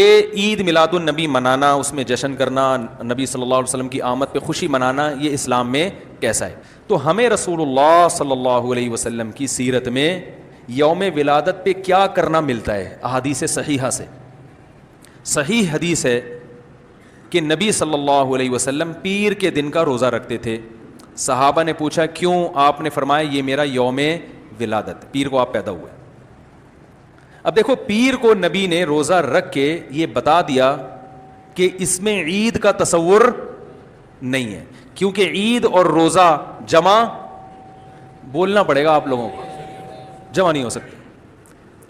عید میلاد النبی منانا، اس میں جشن کرنا، نبی صلی اللہ علیہ وسلم کی آمد پہ خوشی منانا، یہ اسلام میں کیسا ہے؟ تو ہمیں رسول اللہ صلی اللہ علیہ وسلم کی سیرت میں یوم ولادت پہ کیا کرنا ملتا ہے؟ احادیث صحیحہ سے صحیح حدیث ہے کہ نبی صلی اللہ علیہ وسلم پیر کے دن کا روزہ رکھتے تھے. صحابہ نے پوچھا کیوں؟ آپ نے فرمایا یہ میرا یوم ولادت، پیر کو آپ پیدا ہوئے. اب دیکھو، پیر کو نبی نے روزہ رکھ کے یہ بتا دیا کہ اس میں عید کا تصور نہیں ہے، کیونکہ عید اور روزہ جمع بولنا پڑے گا آپ لوگوں کو، جمع نہیں ہو سکتے.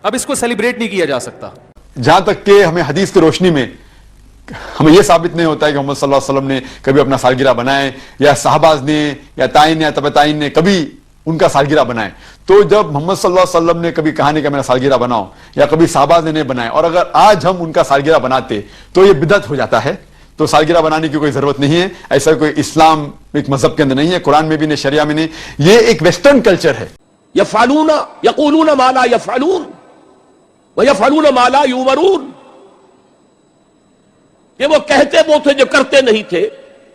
اب اس کو سیلیبریٹ نہیں کیا جا سکتا. جہاں تک کہ ہمیں حدیث کی روشنی میں ہمیں یہ ثابت نہیں ہوتا ہے کہ محمد صلی اللہ علیہ وسلم نے کبھی اپنا سالگرہ بنائے، یا صحابہ نے یا تائین یا تبع تائین نے کبھی ان کا سالگرہ بنائے. تو جب محمد صلی اللہ علیہ وسلم نے کبھی کہا نہیں کہ میرا سالگرہ بناؤ، یا کبھی صحابہ نے نہیں بنائے، اور اگر آج ہم ان کا سالگرہ بناتے تو یہ بدعت ہو جاتا ہے. تو سالگرہ بنانے کی کوئی ضرورت نہیں ہے، ایسا کوئی اسلام ایک مذہب کے اندر نہیں ہے، قرآن میں بھی نہیں، شریعہ میں نہیں. یہ ایک ویسٹرن کلچر ہے. یفعلون یقولون ما لا یفعلون ویفعلون ما لا یؤمرون، کہ وہ کہتے وہ تھے جو کرتے نہیں تھے،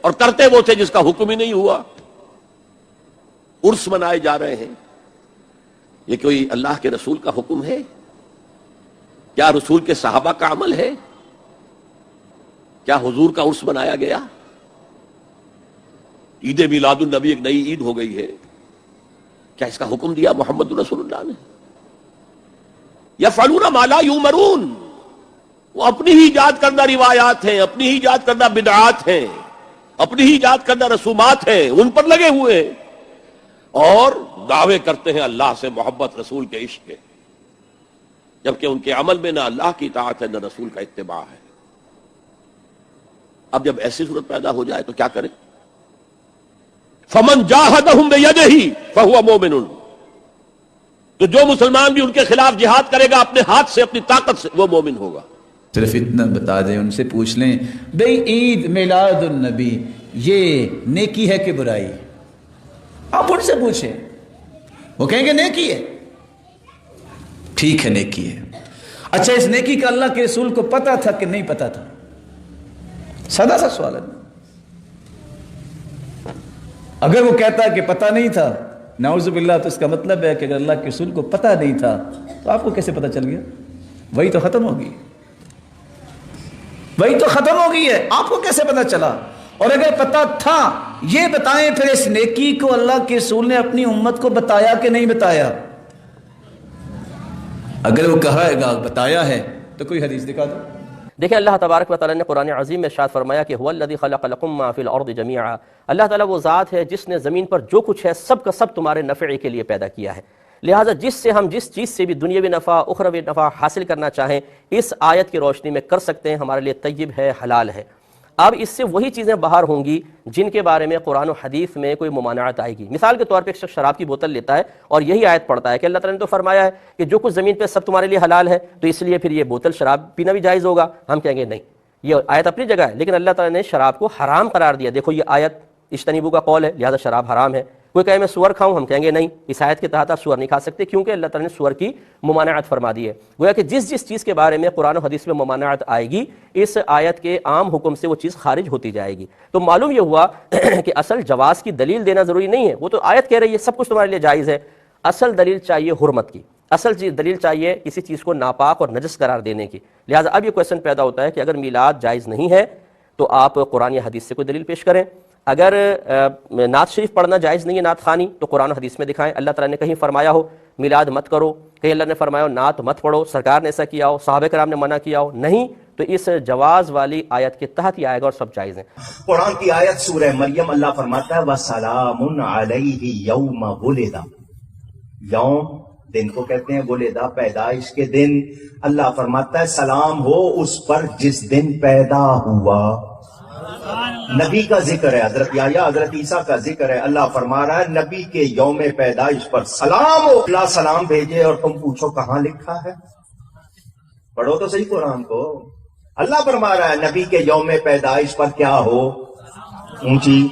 اور کرتے وہ تھے جس کا حکم ہی نہیں ہوا. عرس منائے جا رہے ہیں، یہ کوئی اللہ کے رسول کا حکم ہے؟ کیا رسول کے صحابہ کا عمل ہے؟ کیا حضور کا عرس منایا گیا؟ عید میلاد النبی ایک نئی عید ہو گئی ہے، کیا اس کا حکم دیا محمد رسول اللہ نے؟ یفعلون ما لا یؤمرون، وہ اپنی ہی ایجاد کردہ روایات ہیں، اپنی ہی ایجاد کردہ بدعات ہیں، اپنی ہی ایجاد کردہ رسومات ہیں، ان پر لگے ہوئے ہیں، اور دعوے کرتے ہیں اللہ سے محبت، رسول کے عشق کے، جبکہ ان کے عمل میں نہ اللہ کی اطاعت ہے نہ رسول کا اتباع ہے. اب جب ایسی صورت پیدا ہو جائے تو کیا کریں؟ فمن جاہدہم بیدہ فہو مومن، تو جو مسلمان بھی ان کے خلاف جہاد کرے گا اپنے ہاتھ سے، اپنی طاقت سے، وہ مومن ہوگا. صرف اتنا بتا دیں، ان سے پوچھ لیں بھئی عید میلاد النبی یہ نیکی ہے کہ برائی؟ آپ ان سے پوچھیں، وہ کہیں گے نیکی ہے. ٹھیک ہے نیکی ہے. اچھا اس نیکی کا اللہ کے رسول کو پتا تھا کہ نہیں پتا تھا؟ سادہ سا سوال ہے. اگر وہ کہتا کہ پتا نہیں تھا، نعوذ باللہ، تو اس کا مطلب ہے کہ اگر اللہ کے رسول کو پتا نہیں تھا تو آپ کو کیسے پتا چل گیا؟ وہی تو ختم ہوگی، وہی تو ختم ہو گئی ہے. آپ کو کیسے پتا چلا؟ اور اگر پتا تھا، یہ بتائیں پھر اس نیکی کو اللہ کے رسول نے اپنی امت کو بتایا کہ نہیں بتایا؟ اگر وہ کہا ہے گا بتایا ہے تو کوئی حدیث دکھا دو. دیکھیں، اللہ تبارک و تعالیٰ نے قرآن عظیم میں ارشاد فرمایا کہ هو الذی خلق لکم ما فی الارض جمیعا، اللہ تعالیٰ وہ ذات ہے جس نے زمین پر جو کچھ ہے سب کا سب تمہارے نفع کے لیے پیدا کیا ہے. لہٰذا جس سے ہم جس چیز سے بھی دنیاوی نفع اخروی نفع حاصل کرنا چاہیں اس آیت کی روشنی میں کر سکتے ہیں، ہمارے لیے طیب ہے، حلال ہے. اب اس سے وہی چیزیں باہر ہوں گی جن کے بارے میں قرآن و حدیث میں کوئی ممانعت آئے گی. مثال کے طور پہ ایک شخص شراب کی بوتل لیتا ہے اور یہی آیت پڑھتا ہے کہ اللہ تعالیٰ نے تو فرمایا ہے کہ جو کچھ زمین پہ سب تمہارے لیے حلال ہے، تو اس لیے پھر یہ بوتل شراب پینا بھی جائز ہوگا. ہم کہیں گے نہیں، یہ آیت اپنی جگہ ہے، لیکن اللہ تعالیٰ نے شراب کو حرام قرار دیا. دیکھو یہ آیت اجتنبوا کا قول ہے، لہذا شراب حرام ہے. کوئی کہے میں سور کھاؤں، ہم کہیں گے نہیں، اس آیت کے تحت آپ سور نہیں کھا سکتے، کیونکہ اللہ تعالیٰ نے سور کی ممانعت فرما دی ہے. گویا کہ جس جس چیز کے بارے میں قرآن و حدیث میں ممانعت آئے گی، اس آیت کے عام حکم سے وہ چیز خارج ہوتی جائے گی. تو معلوم یہ ہوا کہ اصل جواز کی دلیل دینا ضروری نہیں ہے. وہ تو آیت کہہ رہی ہے سب کچھ تمہارے لیے جائز ہے. اصل دلیل چاہیے حرمت کی، اصل دلیل چاہیے کسی چیز کو ناپاک اور نجس قرار دینے کی. لہٰذا اب یہ کویشچن پیدا ہوتا ہے کہ اگر میلاد جائز نہیں ہے تو آپ قرآن یا حدیث سے کوئی دلیل پیش کریں. اگر نعت شریف پڑھنا جائز نہیں ہے، نعت خوانی، تو قرآن و حدیث میں دکھائیں. اللہ تعالیٰ نے کہیں فرمایا ہو میلاد مت کرو، کہیں اللہ نے فرمایا ہو نعت مت پڑھو، سرکار نے ایسا کیا ہو، صحابہ کرام نے منع کیا ہو، نہیں، تو اس جواز والی آیت کے تحت ہی آئے گا اور سب جائز ہیں. قرآن کی آیت سورہ مریم اللہ فرماتا ہے وَسَلَامٌ عَلَيْهِ يَوْمَ وُلِدَ، یوم دن کو کہتے ہیں، ولدہ پیدائش کے دن. اللہ فرماتا ہے سلام ہو اس پر جس دن پیدا ہوا. نبی کا ذکر ہے، حضرت یحییٰ حضرت عیسیٰ کا ذکر ہے. اللہ فرما رہا ہے نبی کے یوم پیدائش پر سلام ہو. اللہ سلام بھیجے اور تم پوچھو کہاں لکھا ہے؟ پڑھو تو صحیح قرآن کو. اللہ فرما رہا ہے نبی کے یوم پیدائش پر کیا ہو؟ اونچی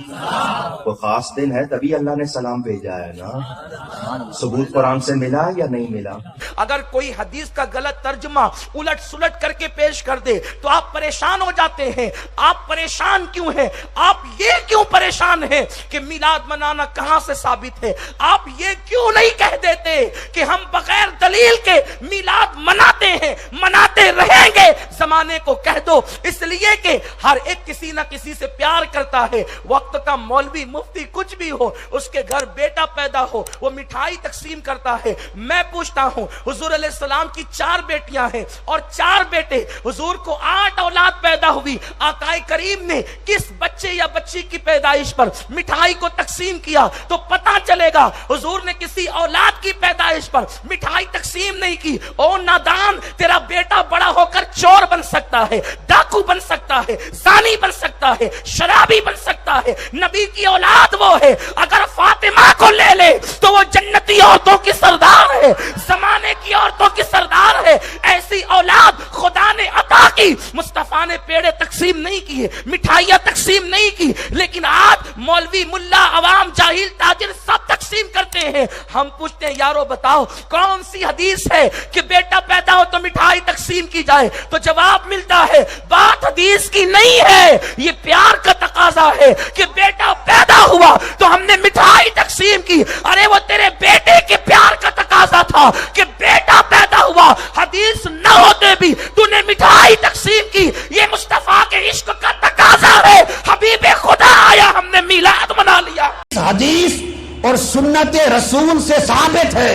وہ خاص دن ہے تبھی اللہ نے سلام بھیجا ہے نا. ثبوت قرآن سے ملا یا نہیں ملا؟ اگر کوئی حدیث کا غلط ترجمہ الٹ سلٹ کر کے پیش کر دے تو آپ پریشان ہو جاتے ہیں. آپ پریشان کیوں ہیں؟ آپ یہ کیوں پریشان ہیں کہ میلاد منانا کہاں سے ثابت ہے؟ آپ یہ کیوں نہیں کہہ دیتے کہ ہم بغیر دلیل کے میلاد مناتے ہیں، مناتے رہیں گے؟ زمانے کو کہہ دو، اس لیے کہ ہر ایک کسی نہ کسی سے پیار کرتا ہے. وقت کا مولوی مفتی کچھ بھی ہو، اس کے گھر بیٹا پیدا ہو، وہ مٹھائی تقسیم کرتا ہے. میں پوچھتا ہوں، حضور علیہ السلام کی 4 بیٹیاں ہیں اور 4 بیٹے، حضور کو 8 اولاد پیدا ہوئی. آقا کریم نے کس بچے یا بچی کی پیدائش پر مٹھائی کو تقسیم کیا تو پتا چلے گا حضور نے کسی اولاد کی پیدائش پر مٹھائی تقسیم نہیں کی. او نادان، تیرا بیٹا بڑا ہو کر چور بن سکتا ہے، ڈاکو بن سکتا ہے، زانی بن سکتا ہے، شرابی بن سکتا ہے. نبی کی اولاد وہ ہے، اگر فاطمہ کو لے لے تو وہ جنتی عورتوں کی سردار ہے، زمانے کی عورتوں کی سردار ہے. ایسی اولاد خدا نے عطا کی. مصطفیٰ نے پیڑے تقسیم نہیں کیے، مٹھائیاں تقسیم نہیں کی، لیکن آج مولوی، ملا، عوام، جاہل، تاجر سب تقسیم کرتے ہیں. ہم پوچھتے ہیں یارو بتاؤ کون سی حدیث ہے کہ بیٹا پیدا ہو تو مٹھائی تقسیم کی جائے؟ تو جواب ملتا ہے بات حدیث کی نہیں ہے، یہ پیار کا تقاضا ہے کہ بیٹا پیدا ہوا تو ہم نے مٹھائی تقسیم کی. ارے وہ تیرے بیٹے کے پیار کا تقاضا تھا کہ بیٹا پیدا ہوا، حدیث نہ ہوتے بھی تو نے مٹھائی تقسیم کی. یہ مصطفیٰ کے عشق کا تقاضا ہے. حبیب خدا آیا، ہم نے میلاد منا لیا. حدیث اور سنت رسول سے ثابت ہے.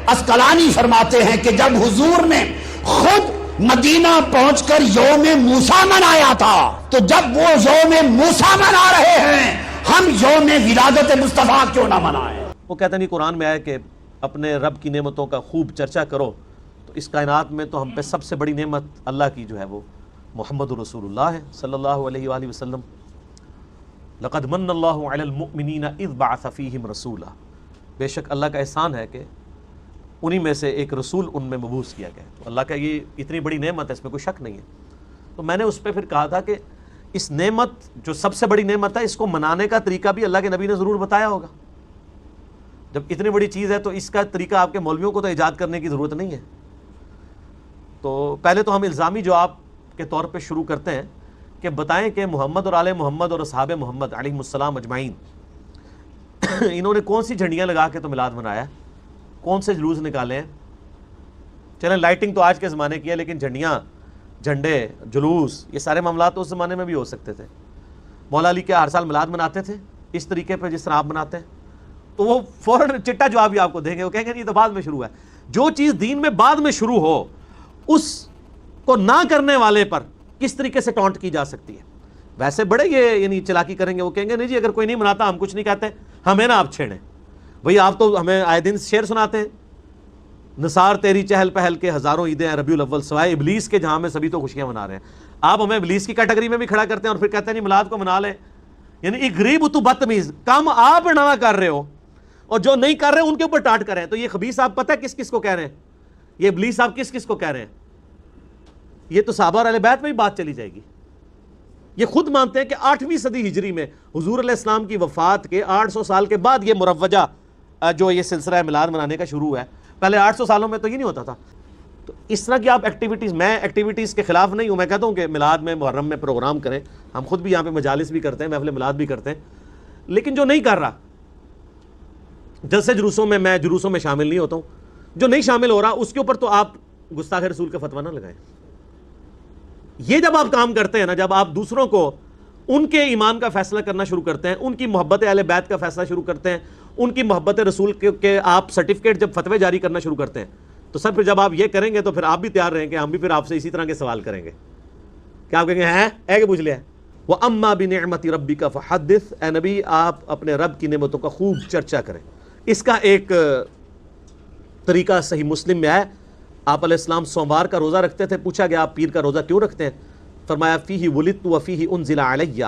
اسقلانی فرماتے ہیں کہ جب حضور نے خود مدینہ پہنچ کر یوم موسیٰ منایا تھا تو جب وہ یوم موسیٰ منا رہے ہیں ہم یوم ولادت مصطفیٰ کیوں نہ منائیں؟ وہ کہتے نہیں قرآن میں آیا کہ اپنے رب کی نعمتوں کا خوب چرچا کرو. تو اس کائنات میں تو ہم پہ سب سے بڑی نعمت اللہ کی جو ہے وہ محمد رسول اللہ ہے صلی اللہ علیہ وآلہ وسلم. لقد من اللہ علی المؤمنین اذ بعث فیہم رسولا. بے شک اللہ کا احسان ہے کہ انہی میں سے ایک رسول ان میں مبعوث کیا گیا. تو اللہ کا یہ اتنی بڑی نعمت ہے، اس میں کوئی شک نہیں ہے. تو میں نے اس پہ پھر کہا تھا کہ اس نعمت جو سب سے بڑی نعمت ہے، اس کو منانے کا طریقہ بھی اللہ کے نبی نے ضرور بتایا ہوگا. جب اتنی بڑی چیز ہے تو اس کا طریقہ آپ کے مولویوں کو تو ایجاد کرنے کی ضرورت نہیں ہے. تو پہلے تو ہم الزامی جواب کے طور پہ شروع کرتے ہیں کہ بتائیں کہ محمد اور آل محمد اور اصحاب محمد علیہ السلام اجمعین انہوں نے کون سی جھنڈیاں لگا کے تو میلاد منایا، کون سے جلوس نکالے ہیں؟ چلیں لائٹنگ تو آج کے زمانے کی ہے، لیکن جھنڈیاں، جھنڈے، جلوس، یہ سارے معاملات تو اس زمانے میں بھی ہو سکتے تھے. مولا علی کیا ہر سال میلاد مناتے تھے اس طریقے پہ جس طرح آپ مناتے ہیں؟ تو وہ فوراً چٹا جواب بھی آپ کو دیں گے. وہ کہیں گے یہ تو بعد میں شروع ہے. جو چیز دین میں بعد میں شروع ہو اس کو نہ کرنے والے پر کس طریقے سے ٹونٹ کی جا سکتی ہے؟ ویسے بڑے یہ یعنی چلاکی کریں گے. وہ کہیں گے نہیں جی اگر کوئی نہیں مناتا ہم کچھ نہیں کہتے، ہمیں نا آپ چھیڑیں. بھئی آپ تو ہمیں آئے دن شعر سناتے ہیں، نثار تیری چہل پہل کے ہزاروں عیدیں ہیں ربیع الاول سوائے ابلیس کے جہاں میں سبھی تو خوشیاں منا رہے ہیں. آپ ہمیں ابلیس کی کیٹیگری میں بھی کھڑا کرتے ہیں اور پھر کہتے ہیں نہیں میلاد کو منا لیں. یعنی ایک غریب تو بدتمیز کام آپ نہ کر رہے ہو اور جو نہیں کر رہے ان کے اوپر ٹانٹ کر رہے ہیں. تو یہ خبیث آپ پتہ ہے کس کس کو کہہ رہے ہیں؟ یہ ابلیس آپ کس کس کو کہہ رہے ہیں؟ یہ تو صحابہ اور اہل بیت میں بھی بات چلی جائے گی. یہ خود مانتے ہیں کہ 8ویں صدی ہجری میں حضور علیہ السلام کی وفات کے 800 سال کے بعد یہ مروجہ جو یہ سلسلہ میلاد منانے کا شروع ہے. پہلے 800 سالوں میں تو یہ نہیں ہوتا تھا. تو اس طرح کی آپ ایکٹیویٹیز، میں ایکٹیویٹیز کے خلاف نہیں ہوں. میں کہتا ہوں کہ میلاد میں، محرم میں پروگرام کریں. ہم خود بھی یہاں پہ مجالس بھی کرتے ہیں، محفل میلاد بھی کرتے ہیں. لیکن جو نہیں کر رہا، جلسے جلوسوں میں، میں جلوسوں میں شامل نہیں ہوتا ہوں. جو نہیں شامل ہو رہا اس کے اوپر تو آپ گستاخ رسول کا فتویٰ نہ لگائیں. یہ جب آپ کام کرتے ہیں نا، جب آپ دوسروں کو ان کے ایمان کا فیصلہ کرنا شروع کرتے ہیں، ان کی محبت اہل بیت کا فیصلہ شروع کرتے ہیں، ان کی محبت رسول کے آپ سرٹیفکیٹ جب فتوے جاری کرنا شروع کرتے ہیں، تو سر پھر جب آپ یہ کریں گے تو پھر آپ بھی تیار رہیں گے، ہم بھی پھر آپ سے اسی طرح کے سوال کریں گے. کیا آپ کہیں گے ہے کہ پوچھ لیا ہے؟ وَأَمَّا بِنِعْمَةِ رَبِّكَ فَحَدِّثْ. اے نبی آپ اپنے رب کی نعمتوں کا خوب چرچا کریں. اس کا ایک طریقہ صحیح مسلم میں ہے. آپ علیہ السلام سوموار کا روزہ رکھتے تھے. پوچھا گیا آپ پیر کا روزہ کیوں رکھتے ہیں؟ فرمایا فیہ ولدت وفیہ انزل علیہ.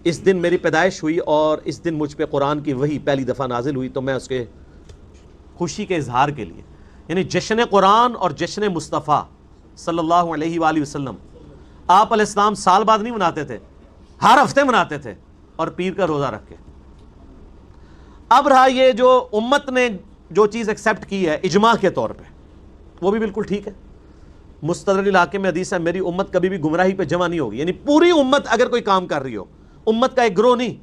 اس دن میری پیدائش ہوئی اور اس دن مجھ پہ قرآن کی وحی پہلی دفعہ نازل ہوئی، تو میں اس کے خوشی کے اظہار کے لیے، یعنی جشن قرآن اور جشن مصطفیٰ صلی اللہ علیہ وآلہ وسلم آپ علیہ السلام سال بعد نہیں مناتے تھے، ہر ہفتے مناتے تھے. اور پیر کا روزہ رکھ کے. اب رہا یہ جو امت نے جو چیز ایکسیپٹ کی ہے اجماع کے طور پہ، وہ بھی بالکل ٹھیک ہے. مستدرک الحاکم میں حدیث ہے میری امت کبھی بھی گمراہی پہ جمع نہیں ہوگی. یعنی پوری امت اگر کوئی کام کر رہی ہو، امت کا ایک گروہ نہیں،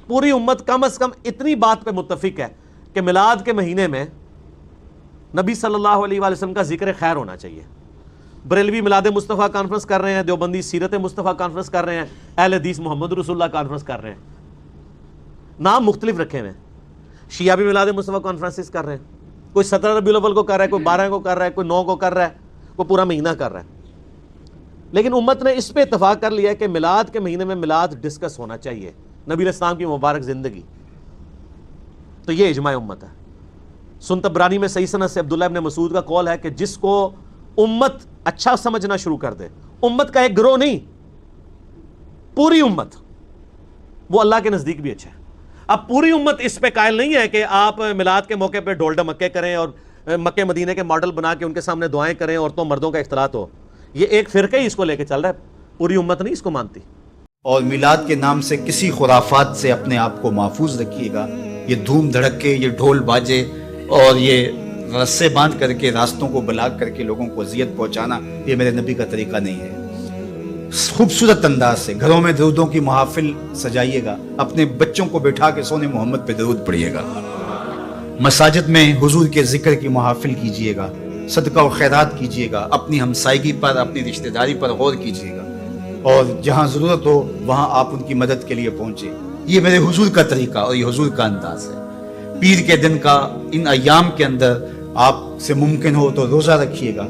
پوری امت کم از کم اتنی بات پہ متفق ہے کہ میلاد کے مہینے میں نبی صلی اللہ علیہ وآلہ وسلم کا ذکر خیر ہونا چاہیے. بریلوی میلاد مصطفیٰ کانفرنس کر رہے ہیں، دیوبندی سیرت مصطفیٰ کانفرنس کر رہے ہیں، اہل حدیث محمد رسول اللہ کانفرنس کر رہے ہیں. نام مختلف رکھے ہوئے ہیں. شیعہ بھی میلاد مصطفیٰ کانفرنسز کر رہے ہیں، کوئی 17 ربیع الاول کو کر رہا ہے، کوئی 12 کو کر رہا ہے، کوئی 9 کو کر رہا ہے، کوئی پورا مہینہ کر رہا ہے. لیکن امت نے اس پہ اتفاق کر لیا ہے کہ میلاد کے مہینے میں میلاد ڈسکس ہونا چاہیے، نبی علیہ السلام کی مبارک زندگی. تو یہ اجماع امت ہے. سنن طبرانی میں صحیح سند سے عبداللہ ابن مسعود کا قول ہے کہ جس کو امت اچھا سمجھنا شروع کر دے، امت کا ایک گروہ نہیں، پوری امت، وہ اللہ کے نزدیک بھی اچھا ہے. اب پوری امت اس پہ قائل نہیں ہے کہ آپ میلاد کے موقع پہ ڈھول ڈمکے کریں اور مکے مدینے کے ماڈل بنا کے ان کے سامنے دعائیں کریں، عورتوں مردوں کا اختلاط ہو. یہ ایک فرقہ ہی اس کو لے کے چل رہا ہے، پوری امت نہیں اس کو مانتی. اور میلاد کے نام سے کسی خرافات سے اپنے آپ کو محفوظ رکھیے گا. یہ دھوم دھڑکے، یہ ڈھول باجے اور یہ رسے باندھ کر کے راستوں کو بلاک کر کے لوگوں کو اذیت پہنچانا، یہ میرے نبی کا طریقہ نہیں ہے. خوبصورت انداز سے گھروں میں درودوں کی محافل سجائیے گا، اپنے بچوں کو بٹھا کے سونے محمد پہ درود پڑھیے گا. مساجد میں حضور کے ذکر کی محافل کیجیے گا، صدقہ و خیرات کیجیے گا، اپنی ہمسائیگی پر، اپنی رشتہ داری پر غور کیجیے گا، اور جہاں ضرورت ہو وہاں آپ ان کی مدد کے لیے پہنچے. یہ میرے حضور کا طریقہ اور یہ حضور کا انداز ہے. پیر کے دن کا ان ایام کے اندر آپ سے ممکن ہو تو روزہ رکھیے گا.